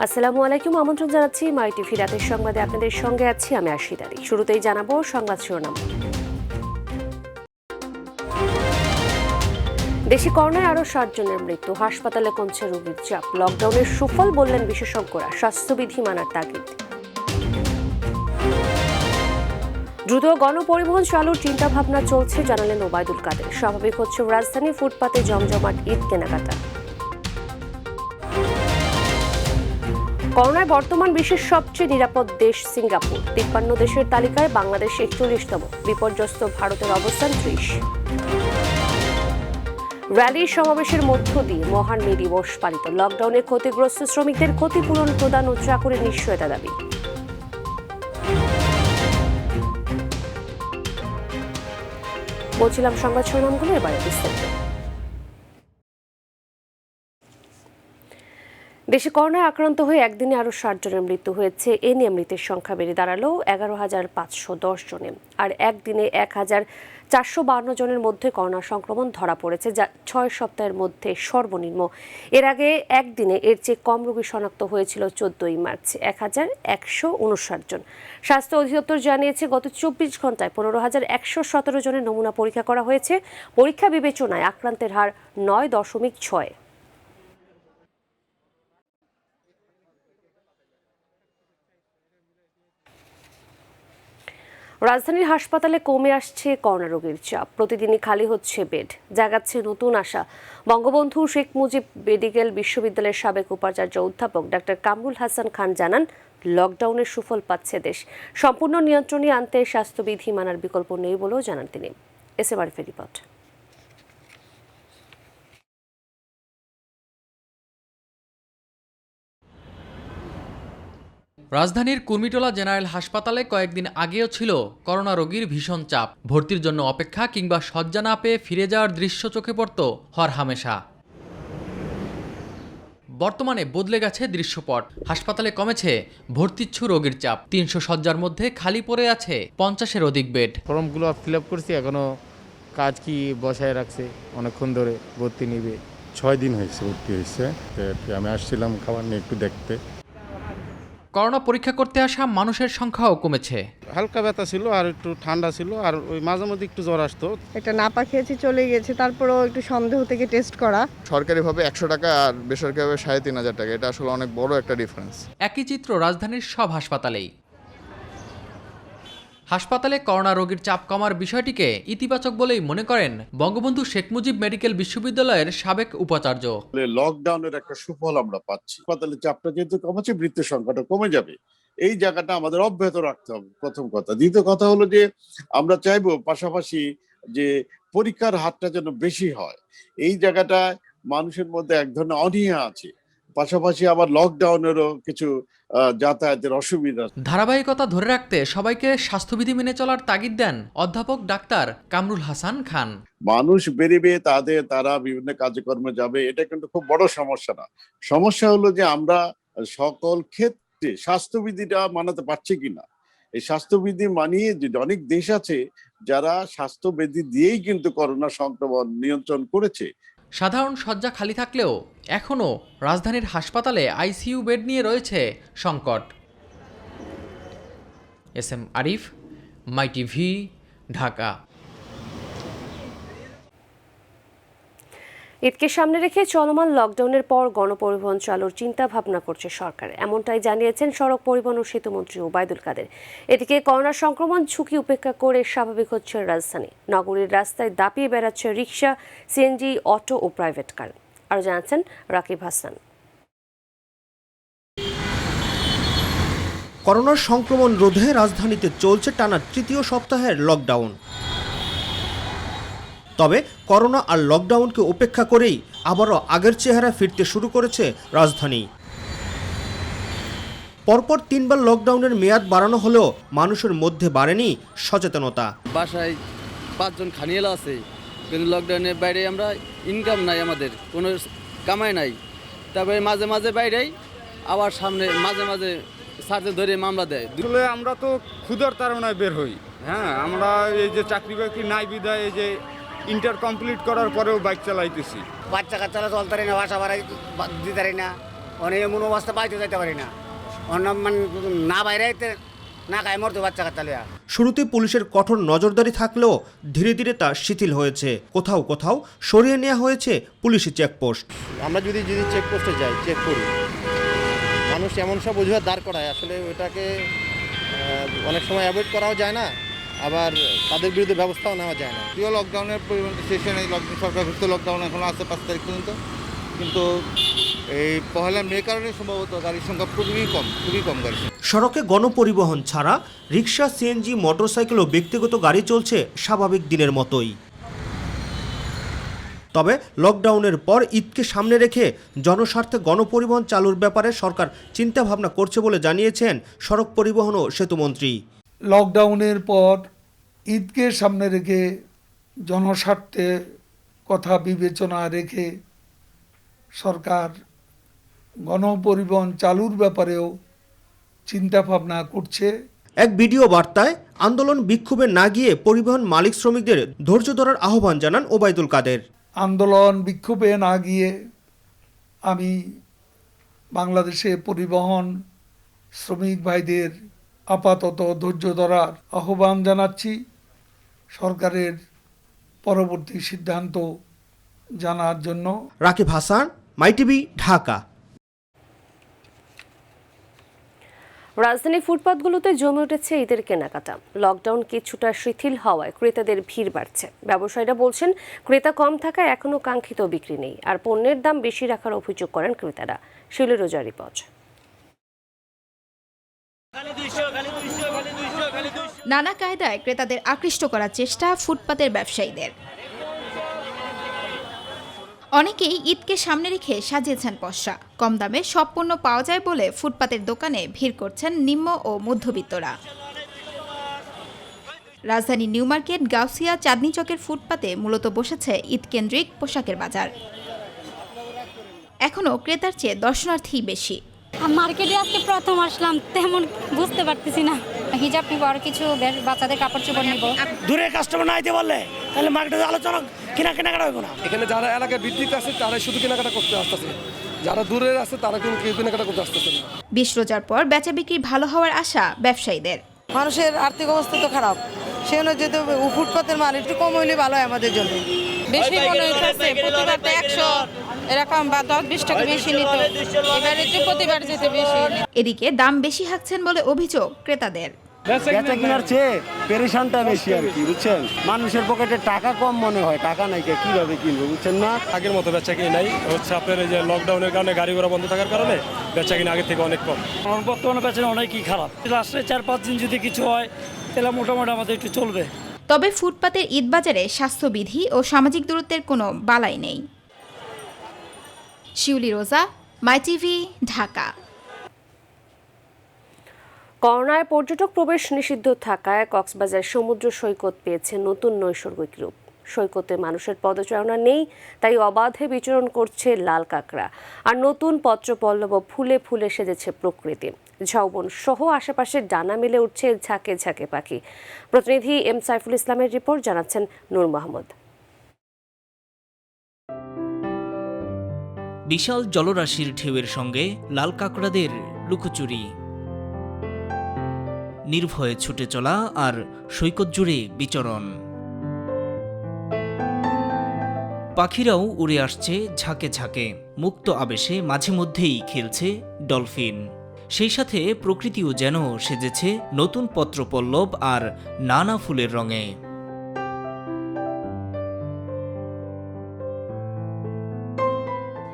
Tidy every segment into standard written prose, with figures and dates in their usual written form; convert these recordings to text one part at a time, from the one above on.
আসসালামু আলাইকুম, আমন্ত্রণ জানাচ্ছি মাই টিভি রাতের সংবাদে। আপনাদের সঙ্গে আছি আমি আশিদারি। শুরুতেই জানাবো সংবাদ শিরোনাম। দেশে করোনায় আরও 60 জনের মৃত্যু, হাসপাতালে কমছে রোগীর চাপ। লকডাউনের সুফল বললেন বিশেষজ্ঞরা, স্বাস্থ্যবিধি মানার তাগিদ। দ্রুত গণপরিবহন চালুর চিন্তাভাবনা চলছে, জানালেন ওবায়দুল কাদের। স্বাভাবিক হচ্ছে রাজধানী ফুটপাতে জমজমাট ঈদ কেনাকাটা। করোনায় বর্তমান বিশ্বের সবচেয়ে নিরাপদ দেশ সিঙ্গাপুর। 53 দেশের তালিকায় বাংলাদেশ 41তম। বিপর্যস্ত ভারতের অবস্থান 30। র্যালি সমাবেশের মধ্য দিয়ে মহান মে দিবস পালিত। লকডাউনে ক্ষতিগ্রস্ত শ্রমিকদের ক্ষতিপূরণ প্রদান ও চাকরির নিশ্চয়তা দাবি। বলছিলাম সংবাদ শিরোনামগুলো, এবারে বিস্তারিত। দেশে করোনায় আক্রান্ত হয়ে একদিনে আরও 60 জনের মৃত্যু হয়েছে। এ নিয়ে মৃতের সংখ্যা বেড়ে দাঁড়ালো 11,510 জনে। আর একদিনে 1,452 জনের মধ্যে করোনা সংক্রমণ ধরা পড়েছে, যা 6 সপ্তাহের মধ্যে সর্বনিম্ন। এর আগে একদিনে এর চেয়ে কম রোগী শনাক্ত হয়েছিল 14ই মার্চ, 1,159 জন। স্বাস্থ্য অধিদপ্তর জানিয়েছে, গত 24 ঘন্টায় 15,117 জনের নমুনা পরীক্ষা করা হয়েছে। পরীক্ষা বিবেচনায় আক্রান্তের হার 9.6। রাজধানীর হাসপাতালে কমে আসছে করোনা রোগীর চাপ। প্রতিদিনই খালি হচ্ছে বেড, জাগাচ্ছে নতুন আশা। বঙ্গবন্ধু শেখ মুজিব মেডিকেল বিশ্ববিদ্যালয়ের সাবেক উপাচার্য অধ্যাপক ডাক্তার কামরুল হাসান খান জানান, লকডাউনের সুফল পাচ্ছে দেশ। সম্পূর্ণ নিয়ন্ত্রণে আনতে স্বাস্থ্যবিধি মানার বিকল্প নেই বলেও জানান তিনি। এসএমআরএফের রিপোর্ট। রাজধানীর কুর্মিটোলা জেনারেল হাসপাতালে কয়েকদিন আগেও ছিল করোনা রোগীর ভীষণ চাপ। ভর্তির জন্য অপেক্ষা কিংবা শয্যা না পেয়ে ফিরে যাওয়ার দৃশ্য চোখে পড়ত হরহামেশা। বর্তমানে বদলে গেছে দৃশ্যপট। হাসপাতালে কমেছে ভর্তিচ্ছু রোগীর চাপ। 300 শয্যার মধ্যে খালি পড়ে আছে 50-এর অধিক বেড। ফর্মগুলো ফিল আপ করছি, এখনো কাজ কি বসায় রাখছে, অনেকক্ষণ ধরে ভর্তি নিবে। 6 দিন হয়েছে ভর্তি হয়েছে। আমি আসছিলাম খাবার নিয়ে একটু দেখতে। করোনা পরীক্ষা করতে আসা মানুষের সংখ্যাও কমেছে। হালকা ব্যথা ছিল আর একটু ঠান্ডা ছিল, আর ওই মাঝে মধ্যে একটু জ্বর আসতো। একটা নাপা খেয়েছি, চলে গেছে। তারপরেও একটু সন্দেহ থেকে টেস্ট করা। সরকারিভাবে 100 টাকা আর বেসরকারিভাবে 3,500 টাকা, এটা আসলে অনেক বড় একটা ডিফারেন্স। একই চিত্র রাজধানীর সব হাসপাতালেই। হাসপাতালে করোনা রোগীর চাপ কমার বিষয়টিকে ইতিবাচক বলেই মনে করেন বঙ্গবন্ধু শেখ মুজিব মেডিকেল বিশ্ববিদ্যালয়ের সাবেক উপাচার্য। লকডাউনের একটা সুফল আমরা পাচ্ছি। হাসপাতালের চাপটা যেহেতু কমেছে, মৃত্যুর সংখ্যাটা কমে যাবে। এই জায়গাটা আমাদের অব্যাহত রাখতে হবে, প্রথম কথা। দ্বিতীয় কথা হলো যে আমরা চাইবো পাশাপাশি যে পরীক্ষার হারটা যেন বেশি হয়। এই জায়গাটায় মানুষের মধ্যে এক ধরনের অনীহা আছে। পাশাপাশি আবার লকডাউনেরও কিছু যাতায়াতের অসুবিধা। ধারাবাহিকতা ধরে রাখতে সবাইকে স্বাস্থ্যবিধি মেনে চলার তাগিদ দেন অধ্যাপক ডাক্তার কামরুল হাসান খান। মানুষ বেরিয়ে তারা বিভিন্ন কাজকর্মে যাবে, এটা কিন্তু খুব বড় সমস্যা না। সমস্যা হলো যে আমরা সকল ক্ষেত্রে স্বাস্থ্যবিধিটা মানাতে পারছি কিনা। এই স্বাস্থ্যবিধি মানিয়ে যে অনেক দেশ আছে যারা স্বাস্থ্যবিধি দিয়েই কিন্তু করোনা সংক্রমণ নিয়ন্ত্রণ করেছে। সাধারণ শয্যা খালি থাকলেও এখনও রাজধানীর হাসপাতালে আইসিইউ বেড নিয়ে রয়েছে সংকট। এস এম আরিফ, মাই টিভি, ঢাকা। ঈদকে সামনে রেখে চলমান লকডাউনের পর গণপরিবহন চালুর চিন্তা ভাবনা করছে সরকার, এমনটাই জানিয়েছেন সড়ক পরিবহন ও সেতুমন্ত্রী ওবায়দুল কাদের। এদিকে করোনা সংক্রমণ ঝুঁকি উপেক্ষা করে স্বাভাবিক হচ্ছে রাজধানী। নগরীর রাস্তায় দাপিয়ে বেড়াচ্ছে রিকশা, সিএনজি, অটো ও প্রাইভেট কার। আরও জানাচ্ছেন রাকিব হাসান। করোনার সংক্রমণ রোধে রাজধানীতে চলছে টানা তৃতীয় সপ্তাহের লকডাউন। তবে করোনা আর লকডাউনকে উপেক্ষা করেই আবারও আগের চেহারা ফিরতে শুরু করেছে রাজধানী। পরপর 3বার লকডাউনের মেয়াদ বাড়ানো হলেও মানুষের মধ্যে বাড়েনি সচেতনতা। বাসায় 5 জন খানিয়েলা আছে, কিন্তু লকডাউনের বাইরে আমরা ইনকাম নাই, আমাদের কোনো কামাই নাই। তারপরে মাঝে মাঝে বাইরেই আবার সামনে মাঝে মাঝে সার্জে ধরে মামলা দেয়। আসলে আমরা তো ক্ষুধার তাড়নায় বের হই। হ্যাঁ, আমরা এই যে চাকরি বাকরি নাই বিদায় এই যে ইন্টার কমপ্লিট করার পরেও বাইক চালাইতেছি। বাচ্চা কাচ্চারা চলতে পারি না, বাসা ভাড়া দিতে পারি না, অনেক এমন অবস্থা বাইতে যেতে পারি না অন্য মানে না বাইরে না গায়ে মরতো বাচ্চা কাচ্চা লিয়া। শুরুতে পুলিশের কঠোর নজরদারি থাকলেও ধীরে ধীরে তা শিথিল হয়েছে। কোথাও কোথাও সরিয়ে নেওয়া হয়েছে পুলিশি চেকপোস্ট। আমরা যদি চেকপোস্টে যাই, চেক করি, মানুষ এমন সব অজুহাত দাঁড় করায়, আসলে ওটাকে অনেক সময় অ্যাভয়েড করাও যায় না, আবার তাদের বিরুদ্ধে ব্যবস্থাও নেওয়া যায় না। প্রিয় লকডাউনের সেশন, এই সরকার ঘোষিত লকডাউন এখন আছে 5 তারিখ পর্যন্ত, কিন্তু এই 1 মে কারণে সম্ভবত গাড়ির সংখ্যা খুবই কম গাড়ি। সড়কে গণপরিবহন ছাড়া রিক্সা, সিএনজি, মোটরসাইকেল ও ব্যক্তিগত গাড়ি চলছে স্বাভাবিক দিনের মতোই। তবে লকডাউনের পর ঈদকে সামনে রেখে জনস্বার্থে গণপরিবহন চালুর ব্যাপারে সরকার চিন্তাভাবনা করছে বলে জানিয়েছেন সড়ক পরিবহন ও সেতুমন্ত্রী। লকডাউনের পর ঈদকে সামনে রেখে জনস্বার্থে কথা বিবেচনা রেখে সরকার গণপরিবহন চালুর ব্যাপারেও চিন্তাভাবনা করছে। এক ভিডিও বার্তায় আন্দোলন বিক্ষোভে না গিয়ে পরিবহন মালিক শ্রমিকদের ধৈর্য ধরার আহ্বান জানান ওবায়দুল কাদের। আন্দোলন বিক্ষোভে না গিয়ে আমি বাংলাদেশে পরিবহন শ্রমিক ভাইদের আপাতত ধৈর্য ধরার আহ্বান জানাচ্ছি। সরকারের পরবর্তী সিদ্ধান্ত জানার জন্য। রাকিব হাসান, মাইটিভি, ঢাকা। রাজধানী ফুটপাতগুলোতে জমে উঠেছে ঈদের কেনাকাটা। লকডাউন কিছুটা শিথিল হওয়ায় ক্রেতাদের ভিড় বাড়ছে। ব্যবসায়ীরা বলছেন ক্রেতা কম থাকায় এখনও কাঙ্ক্ষিত বিক্রি নেই, আর পণ্যের দাম বেশি রাখার অভিযোগ করেন ক্রেতারা। শিলি রোজা রিপোর্ট। নানা কায়দায় ক্রেতাদের আকৃষ্ট করার চেষ্টা ফুটপাতের ব্যবসায়ীদের। অনেকেই ঈদকে সামনে রেখে সাজিয়েছেন পসরা। কম দামে সব পণ্য পাওয়া যায় বলে ফুটপাতের দোকানে ভিড় করছেন নিম্ন ও মধ্যবিত্তরা। রাজধানী নিউ মার্কেট, গাউসিয়া, চাঁদনী চকের ফুটপাতে মূলত বসেছে ঈদ কেন্দ্রিক পোশাকের বাজার। এখনও ক্রেতার চেয়ে দর্শনার্থী বেশি। মার্কেটে আজকে প্রথম আসলাম, তেমন বুঝতে পারতেছি না। হিজাব নিব, আর কিছু বাচ্চাদের কাপড় চোপড় নিব। দূরের কাস্টমার না আইতে বললে তাহলে মার্কেটে আলোচনা কেনাকাটা হবে না। এখানে যারা এলাকায় বিক্রি আছে তারাই শুধু কেনাকাটা করতে আসতেছে, যারা দূরের আছে তারা কিন্তু কেনাকাটা করতে আসতেছে না। 20 রোজার পর বেচা বিক্রি ভালো হওয়ার আশা ব্যবসায়ীদের। মানুষের আর্থিক অবস্থা তো খারাপ, সে অনুযায়ী তো ফুটপাতের মান একটু কম হইলে ভালো হয় আমাদের জন্য। বেশি মনে হচ্ছে প্রতিবার 100 এরকম বা 10-20 টাকা বেশি নিত, এবারে যে প্রতিবার যেতে বেশি। এদিকে দাম বেশি হাঁকছেন বলে অভিযোগ ক্রেতাদের। বেচা কেনার চেয়ে পেরেশানটা বেশি আর কি, বুঝছেন। মানুষের পকেটে টাকা কম মনে হয়, টাকা নাই, কিভাবে কিনবো, বুঝছেন না। আগের মতো বেচা কিনে নাই হচ্ছে, আপনার এই যে লকডাউনের কারণে গাড়ি ঘোড়া বন্ধ থাকার কারণে বেচা কিনে আগের থেকে অনেক কম। বর্তমানে বেচা অনেকই খারাপ। লাস্টে 4-5 দিন যদি কিছু হয় তাহলে মোটামুটি আমাদের একটু চলবে। তবে ফুটপাতের ঈদ বাজারে স্বাস্থ্যবিধি ও সামাজিক দূরত্বের কোনো বালাই নেই। শিউলি রোজা, মাইটিভি, ঢাকা। করোনায় পর্যটক প্রবেশ নিষিদ্ধ থাকায় কক্সবাজার সমুদ্র সৈকত পেয়েছে নতুন নৈসর্গিক রূপ। সৈকতে মানুষের পদচারণা নেই, তাই অবাধে বিচরণ করছে লাল কাঁকড়া। আর নতুন পত্রপল্লব ফুলে ফুলে সেজেছে প্রকৃতি। ঝাউবন সহ আশেপাশে ডানা মেলে উঠছে ঝাঁকে ঝাঁকে পাখি। প্রতিনিধি এম সাইফুল ইসলামের রিপোর্ট, জানাচ্ছেন নূর মাহমুদ। বিশাল জলরাশির ঢেউয়ের সঙ্গে লাল কাঁকড়াদের লুকোচুরি, নির্ভয়ে ছুটে চলা আর সৈকত জুড়ে বিচরণ। পাখিরাও উড়ে আসছে ঝাঁকে ঝাঁকে, মুক্ত আবেশে মাঝে মধ্যেই খেলছে ডলফিন। সেই সাথে প্রকৃতিও যেন সেজেছে নতুন পত্রপল্লব আর নানা ফুলের রঙে।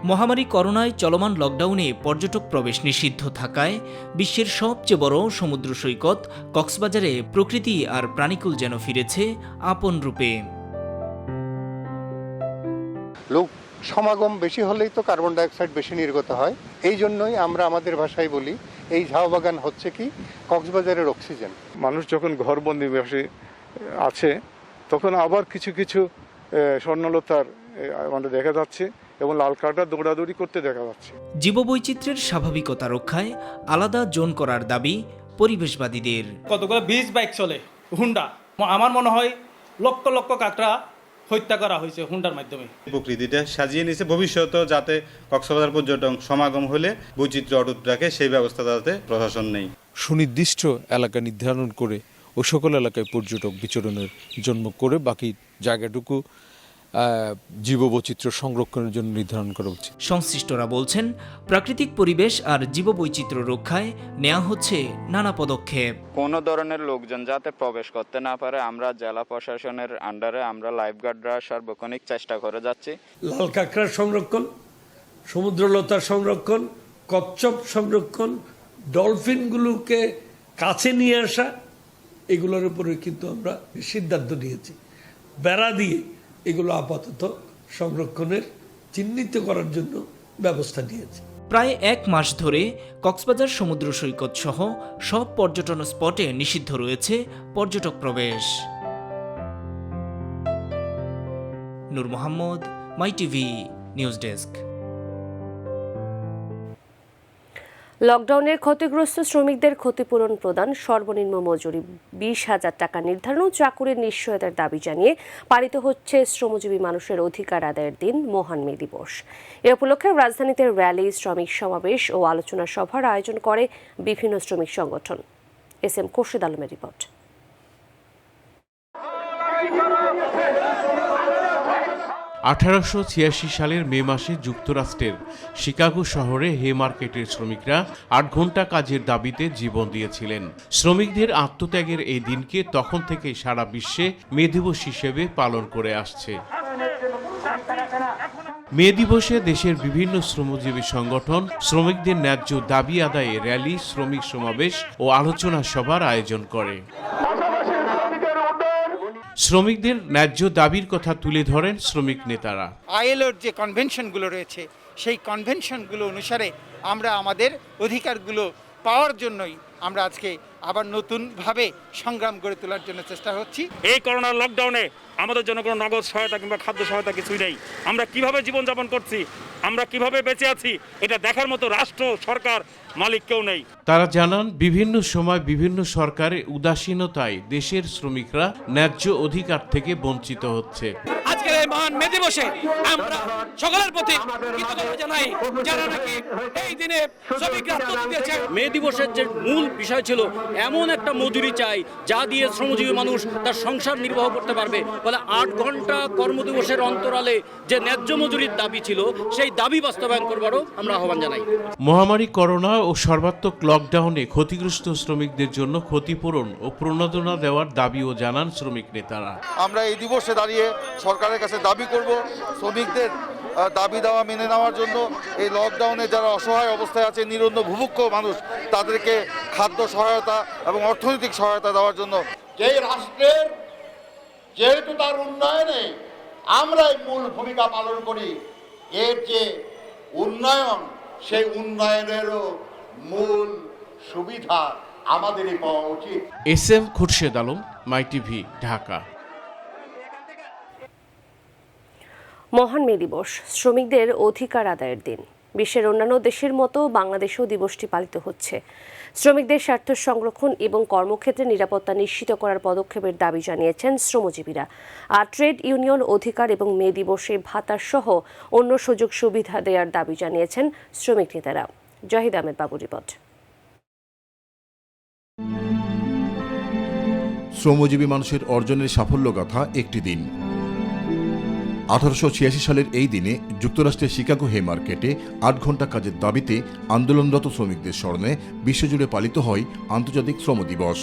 মহামারী করোনায় চলমান লকডাউনে পর্যটক প্রবেশ নিষিদ্ধ থাকায় বিশ্বের সবচেয়ে বড় সমুদ্র সৈকত কক্সবাজারে প্রকৃতি আর প্রাণীকুল যেন ফিরেছে আপন রূপে। লোক সমাগম বেশি হলেই তো কার্বন ডাইঅক্সাইড বেশি নির্গত হয়। এই জন্যই আমরা আমাদের ভাষায় বলি এই ঝাউ বাগান হচ্ছে কি কক্সবাজারের অক্সিজেন। মানুষ যখন ঘরবন্দি বেশি আছে তখন আবার কিছু কিছু স্বর্ণলতার আমাদের দেখা যাচ্ছে এবং লাল কাঁকড়া দৌড়াদৌড়ি করতে দেখা যাচ্ছে। জীববৈচিত্র্যের স্বাভাবিকতা রক্ষায় আলাদা জোন করার দাবি পরিবেশবাদীদের। কতগুলো 20 বাইক চলে হুন্ডা, আমার মনে হয় লক্ষ লক্ষ কাঁকড়া হত্যা করা হয়েছে হুন্ডার মাধ্যমে। প্রকৃতিটা সাজিয়ে নিয়েছে ভবিষ্যতেও যাতে কক্সবাজার পর্যটন সমাগম হলে বৈচিত্র্য অটুট রাখে সেই ব্যবস্থা যাতে প্রশাসন নেই। সুনির্দিষ্ট এলাকা নির্ধারণ করে ও সকল এলাকায় পর্যটক বিচরণের জন্য করে বাকি জায়গাটুকু জীববৈচিত্র্য সংরক্ষণের জন্য নির্ধারণ করা উচিত। সংশ্লিষ্টরা বলছেন প্রাকৃতিক পরিবেশ আর জীববৈচিত্র্য রক্ষায় নেওয়া হচ্ছে নানা পদক্ষেপ। কোনো ধরনের লোকজন যাতে প্রবেশ করতে না পারে আমরা জেলা প্রশাসনের আন্ডারে আমরা লাইফগার্ডরা সার্বক্ষণিক চেষ্টা করে যাচ্ছি। লাল কাঁকড়ার সংরক্ষণ, সমুদ্রলতার সংরক্ষণ, কচ্ছপ সংরক্ষণ, ডলফিনগুলোকে কাছে নিয়ে আসা, এগুলোর উপরে কিন্তু আমরা সিদ্ধান্ত নিয়েছি। বেড়া দিয়ে এগুলো আপাতত সংরক্ষণের চিহ্নিত করার জন্য ব্যবস্থা নিয়েছে। প্রায় 1 মাস ধরে কক্সবাজার সমুদ্র সৈকত সহ সব পর্যটন স্পটে নিষিদ্ধ রয়েছে পর্যটক প্রবেশ। নূর মোহাম্মদ, মাই টিভি নিউজ ডেস্ক। লকডাউনের ক্ষতিগ্রস্ত শ্রমিকদের ক্ষতিপূরণ প্রদান, সর্বনিম্ন মজুরি 20,000 টাকা নির্ধারণ ও চাকুরির নিশ্চয়তার দাবি জানিয়ে পালিত হচ্ছে শ্রমজীবী মানুষের অধিকার আদায়ের দিন মহান মে দিবস। এ উপলক্ষে রাজধানীতে র্যালি, শ্রমিক সমাবেশ ও আলোচনা সভার আয়োজন করে বিভিন্ন শ্রমিক সংগঠন। এস এম খোরশেদ আলমের রিপোর্ট। 1886 সালের মে মাসে যুক্তরাষ্ট্রের শিকাগো শহরে হে মার্কেটের শ্রমিকরা 8 ঘন্টা কাজের দাবিতে জীবন দিয়েছিলেন। শ্রমিকদের আত্মত্যাগের এই দিনকে তখন থেকে সারা বিশ্বে মে দিবস হিসেবে পালন করে আসছে। মে দিবসে দেশের বিভিন্ন শ্রমজীবী সংগঠন শ্রমিকদের ন্যায্য দাবি আদায়ে র্যালি, শ্রমিক সমাবেশ ও আলোচনা সভার আয়োজন করে। শ্রমিকদের ন্যায্য দাবির কথা তুলে ধরেন শ্রমিক নেতারা। আইএলওর যে কনভেনশনগুলো রয়েছে সেই কনভেনশনগুলো অনুসারে আমরা আমাদের অধিকারগুলো পাওয়ার জন্যই আমরা আজকে আবার নতুনভাবে সংগ্রাম গড়ে তোলার জন্য চেষ্টা করছি। এই করোনার লকডাউনে আমাদের জন্য কোনো নগদ সহায়তা কিংবা খাদ্য সহায়তা কিছুই নেই। আমরা কিভাবে জীবনযাপন করছি, আমরা কিভাবে বেঁচে আছি, এটা দেখার মতো রাষ্ট্র, সরকার, মালিক কেউ নেই। তারা জানান বিভিন্ন সময় বিভিন্ন সরকারের উদাসীনতায় দেশের শ্রমিকরা ন্যায্য অধিকার থেকে বঞ্চিত হচ্ছে। আজকের এই মহান মে দিবসে আমরা সকলের প্রতি কৃতজ্ঞতা জানাই যারা নাকি এই দিনে শ্রমিকরা আত্মত্যাগ দিয়েছে। মে দিবসের যে মূল বিষয় ছিল এমন একটা মজুরি চাই যা দিয়ে শ্রমজীবী মানুষ তার সংসার নির্বাহ করতে পারবে। বলে 8 ঘন্টা কর্মদিবসের অন্তরালে যে ন্যায্য মজুরির দাবি ছিল সেই দাবি বাস্তবায়ন করবারও আমরা আহ্বান জানাই। মহামারী করোনা ও সর্বাত্মক লকডাউনে ক্ষতিগ্রস্ত শ্রমিকদের জন্য ক্ষতিপূরণ ও প্রণোদনা দেওয়ার দাবিও জানান শ্রমিক নেতারা। আমরা এই দিবসে দাঁড়িয়ে সরকারের কাছে দাবি করব শ্রমিকদের দাবি দেওয়া মেনে নেওয়ার জন্য। এই লকডাউনে যারা অসহায় অবস্থায় আছে, নিরন্ন ভুভুক্ষ মানুষ, তাদেরকে খাদ্য সহায়তা এবং অর্থনৈতিক সহায়তা দেওয়ার জন্য। যেই রাষ্ট্রের যেহেতু তার উন্নয়নে আমরাই মূল ভূমিকা পালন করি, এর যে উন্নয়ন সেই উন্নয়নেরও মূল সুবিধা আমাদেরই পাওয়া উচিত। এস এম খোরশেদ আলম, মাই টিভি, ঢাকা। মহান মে দিবস শ্রমিকদের অধিকার আদায়ের দিন। বিশ্বের অন্যান্য দেশের মতো বাংলাদেশেও দিবসটি পালিত হচ্ছে। শ্রমিকদের স্বার্থ সংরক্ষণ এবং কর্মক্ষেত্রে নিরাপত্তা নিশ্চিত করার পদক্ষেপের দাবি জানিয়েছেন শ্রমজীবীরা। আর ট্রেড ইউনিয়ন অধিকার এবং মে দিবসে ভাতার সহ অন্য সুযোগ সুবিধা দেওয়ার দাবি জানিয়েছেন শ্রমিক নেতারা। জাহিদ আহমেদ বাবু রিপোর্ট। শ্রমজীবী মানুষের অর্জনের সাফল্য গাথা একটি দিন। 1886 সালের এই দিনে যুক্তরাষ্ট্রের শিকাগো হে মার্কেটে 8 ঘন্টা কাজের দাবিতে আন্দোলনরত শ্রমিকদের স্মরণে বিশ্বজুড়ে পালিত হয় আন্তর্জাতিক শ্রম দিবস।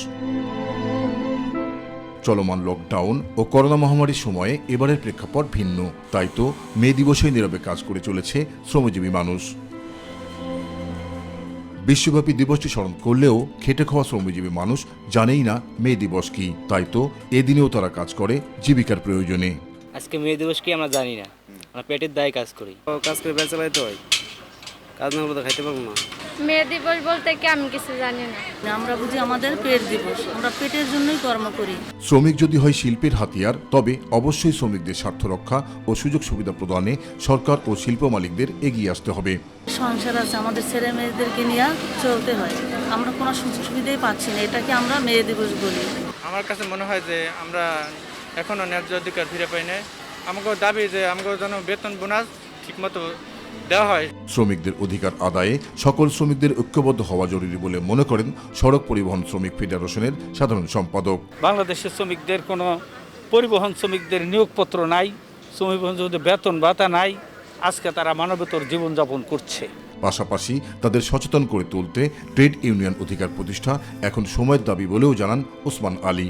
চলমান লকডাউন ও করোনা মহামারীর সময়ে এবারের প্রেক্ষাপট ভিন্ন, তাই তো মে দিবসে নীরবে কাজ করে চলেছে শ্রমজীবী মানুষ। বিশ্বব্যাপী দিবসটি স্মরণ করলেও খেটে খাওয়া শ্রমজীবী মানুষ জানেই না মে দিবস কি, তাই তো এদিনেও তারা কাজ করে জীবিকার প্রয়োজনে। আজকে মে দিবস কি আমরা জানি না, আমরা পেটের দায়ে কাজ করি, কাজ করে বেঁচে চালাইতে হয়, কাজ না করলে খাইতে পারবো না। মে দিবস বলতে কি আমি কিছু জানি না, আমরা বুঝি আমাদের পেট দিবস, আমরা পেটের জন্যই কর্ম করি। শ্রমিক যদি হয় শিল্পের হাতিয়ার, তবে অবশ্যই শ্রমিকদের স্বার্থ রক্ষা ও সুযোগ সুবিধা প্রদানে সরকার ও শিল্প মালিকদের এগিয়ে আসতে হবে। সংসার আছে, আমাদের ছেলে মেয়েদেরকে নিয়ে চলতে হয়, আমরা কোনো সুযোগ সুবিধাই পাচ্ছি না, এটাকে আমরা মে দিবস বলি। আমার কাছে মনে হয় যে আমরা এখনো ন্যায্য অধিকার ফিরে পাই না। আমাকে দাবি যে আমাকে যেন বেতন বোনাস ঠিকমতো দেওয়া হয়। শ্রমিকদের অধিকার আদায়ে সকল শ্রমিকদের ঐক্যবদ্ধ হওয়া জরুরি বলে মনে করেন সড়ক পরিবহন শ্রমিক ফেডারেশনের সাধারণ সম্পাদক। বাংলাদেশের শ্রমিকদের কোনো পরিবহন শ্রমিকদের নিয়োগপত্র নাই, শ্রমিক বেতন ভাতা নাই, আজকে তারা মানবেতর জীবনযাপন করছে। পাশাপাশি তাদের সচেতন করে তুলতে ট্রেড ইউনিয়ন অধিকার প্রতিষ্ঠা এখন সময়ের দাবি বলেও জানান ওসমান আলী।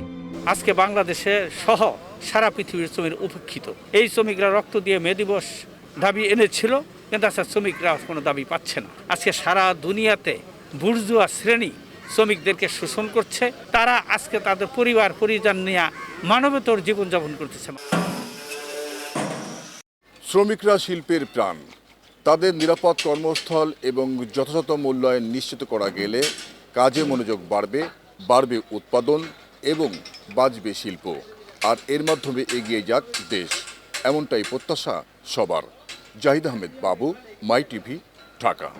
আজকে বাংলাদেশে সহ সারা পৃথিবীর শ্রমিক উপেক্ষিত। এই শ্রমিকরা রক্ত দিয়ে মে দিবস দাবি এনেছিল, কিন্তু আজকে শ্রমিকরা কোনো দাবি পাচ্ছে না। আজকে সারা দুনিয়াতে বুর্জুয়া শ্রেণী শ্রমিকদেরকে শোষণ করছে, তারা আজকে তাদের পরিবার পরিজন নিয়ে মানবেতর জীবনযাপন করতেছে। শ্রমিকরা শিল্পের প্রাণ, তাদের নিরাপদ কর্মস্থল এবং যথাযথ মূল্যায়ন নিশ্চিত করা গেলে কাজে মনোযোগ বাড়বে উৎপাদন এবং বাঁচবে শিল্প, আর এর মাধ্যমে এগিয়ে যাক দেশ, এমনটাই প্রত্যাশা সবার। জাহিদ আহমেদ বাবু, মাই টিভি, ঢাকা।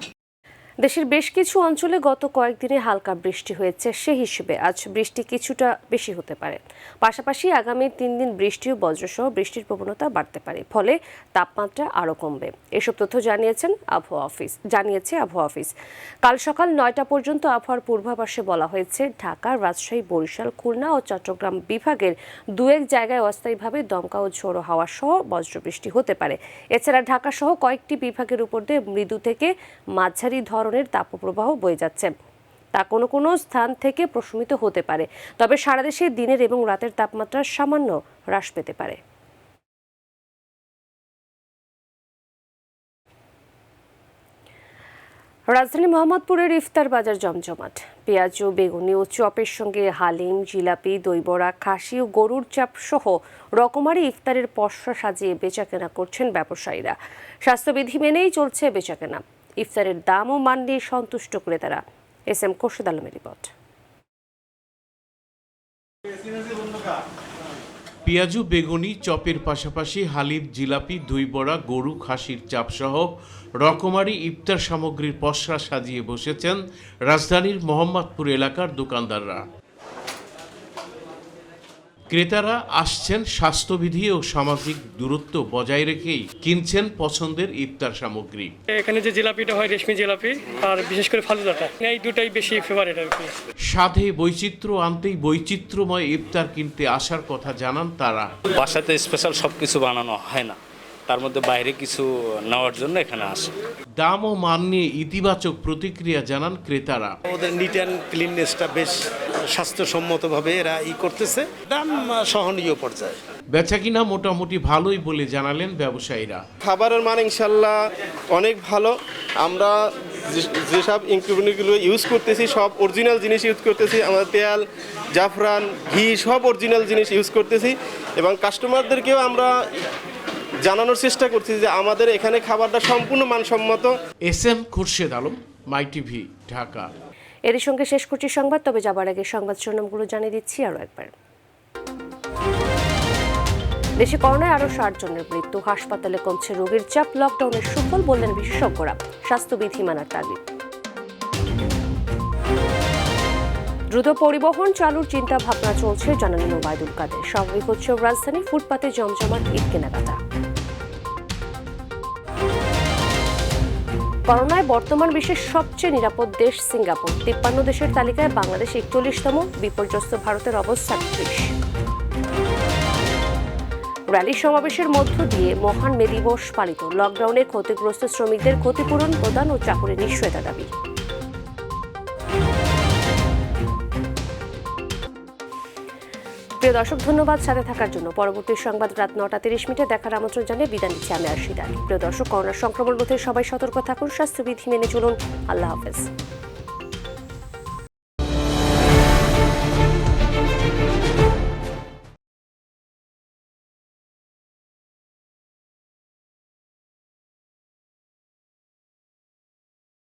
দেশের বেশ কিছু অঞ্চলে গত কয়েকদিনে হালকা বৃষ্টি হয়েছে, সে হিসেবে আজ বৃষ্টি কিছুটা বেশি হতে পারে। পাশাপাশি আগামী 3 দিন বৃষ্টি ও বজ্রসহ বৃষ্টির প্রবণতা বাড়তে পারে, ফলে তাপমাত্রা আরও কমবে। এসব তথ্য জানিয়েছে আবহাওয়া অফিস। কাল সকাল 9টা পর্যন্ত আবহাওয়ার পূর্বাভাসে বলা হয়েছে, ঢাকা, রাজশাহী, বরিশাল, খুলনা ও চট্টগ্রাম বিভাগের 2-1 জায়গায় অস্থায়ীভাবে দমকা ও ঝোড়ো হাওয়া সহ বজ্রবৃষ্টি হতে পারে। এছাড়া ঢাকা সহ কয়েকটি বিভাগের উপর দিয়ে মৃদু থেকে মাঝারি ধরনের তাপপ্রবাহ বয়ে যাচ্ছে, তা কোনো কোনো স্থান থেকে প্রশমিত হতে পারে। তবে সারা দেশে দিনের এবং রাতের তাপমাত্রা সামান্য হ্রাস পেতে পারে। রাজধানী মোহাম্মদপুরের ইফতার বাজার জমজমাট। পেঁয়াজ ও বেগুনি ও চপের সঙ্গে হালিম, জিলাপি, দইবড়া, খাসি ও গরুর চাপ সহ রকমারি ইফতারের পসরা সাজিয়ে বেচাকেনা করছেন ব্যবসায়ীরা। স্বাস্থ্যবিধি মেনেই চলছে বেচাকেনা। ইফতারের দাম ও মান নিয়ে সন্তুষ্ট ক্রেতারা। এসএম খোরশেদ আলমের রিপোর্ট। পেঁয়াজু, বেগুনি, চপের পাশাপাশি হালিম, জিলাপি, দইবড়া, গরু, খাসির চাপ সহ রকমারি ইফতার সামগ্রীর পসরা সাজিয়ে বসেছেন রাজধানীর মোহাম্মদপুর এলাকার দোকানদাররা। ক্রেতারা আসছেন স্বাস্থ্যবিধি ও সামাজিক দূরত্ব বজায় রেখেই কিনছেন পছন্দের ইফতার সামগ্রী। এখানে যে জিলাপিটা হয় রেশমি জিলাপি, আর বিশেষ করে ফালুদাটা, এই দুটাই বেশি ফেভারিট আর কি। স্বাদে বৈচিত্র্য আনতেই বৈচিত্র্যময় ইফতার কিনতে আসার কথা জানান তারা। বাসাতে স্পেশাল সব কিছু বানানো হয় না, তার মধ্যে বাইরে কিছু নেওয়ার জন্য এখানে আসে। দাম ও মান নিয়ে ইতিবাচক প্রতিক্রিয়া জানান ক্রেতারা। ওদের নিট অ্যান্ড ক্লিননেসটা বেশ স্বাস্থ্যসম্মতভাবে এরা করতেছে, দাম সহনীয় পর্যায়ে। বেচাকিনা মোটামুটি ভালোই বলে জানালেন ব্যবসায়ীরা। খাবারের মান ইনশাল্লাহ অনেক ভালো। আমরা যেসব ইনগ্রিডিয়েন্টগুলো ইউজ করতেছি সব অরিজিনাল জিনিস ইউজ করতেছি। আমাদের তেল, জাফরান, ঘি সব অরিজিনাল জিনিস ইউজ করতেছি, এবং কাস্টমারদেরকেও আমরা জানানোর চেষ্টা করছি যে আমাদের এখানে খাবারটা সম্পূর্ণ মানসম্মত। এসএম খোরশেদ আলম, মাই টিভি, ঢাকা। এর সঙ্গে শেষ করছি সংবাদ, তবে যাবার আগে সংবাদ শিরোনামগুলো জানিয়ে দিচ্ছি আরও একবার। দেশে করোনায় আরও 60 জনের মৃত্যু, হাসপাতালে কমছে রোগীর চাপ, লকডাউনের সুফল বললেন বিশেষজ্ঞরা, স্বাস্থ্যবিধি মানার তাগিদ। দ্রুত পরিবহন চালুর চিন্তা ভাবনা চলছে, জানালেন ওবায়দুল কাদের। স্বাভাবিক হচ্ছে রাজধানীর ফুটপাতে জমজমাট ঈদ কেনাকাটা। করোনায় বর্তমান বিশ্বের সবচেয়ে নিরাপদ দেশ সিঙ্গাপুর। 53 দেশের তালিকায় বাংলাদেশ 41তম, বিপর্যস্ত ভারতের অবস্থান 30। র্যালি সমাবেশের মধ্য দিয়ে মহান মে দিবস পালিত, লকডাউনে ক্ষতিগ্রস্ত শ্রমিকদের ক্ষতিপূরণ প্রদান ও চাকরি নিশ্চয়তা দাবি। প্রিয় দর্শক, ধন্যবাদ সাথে থাকার জন্য। পরবর্তী সংবাদ রাত 9:30 দেখার আমন্ত্রণ জানিয়ে বিদায় নিচ্ছি আমি আরশিদা। প্রিয় দর্শক, করোনা সংক্রমণ রোধে সবাই সতর্ক থাকুন, স্বাস্থ্যবিধি মেনে চলুন। আল্লাহ হাফেজ।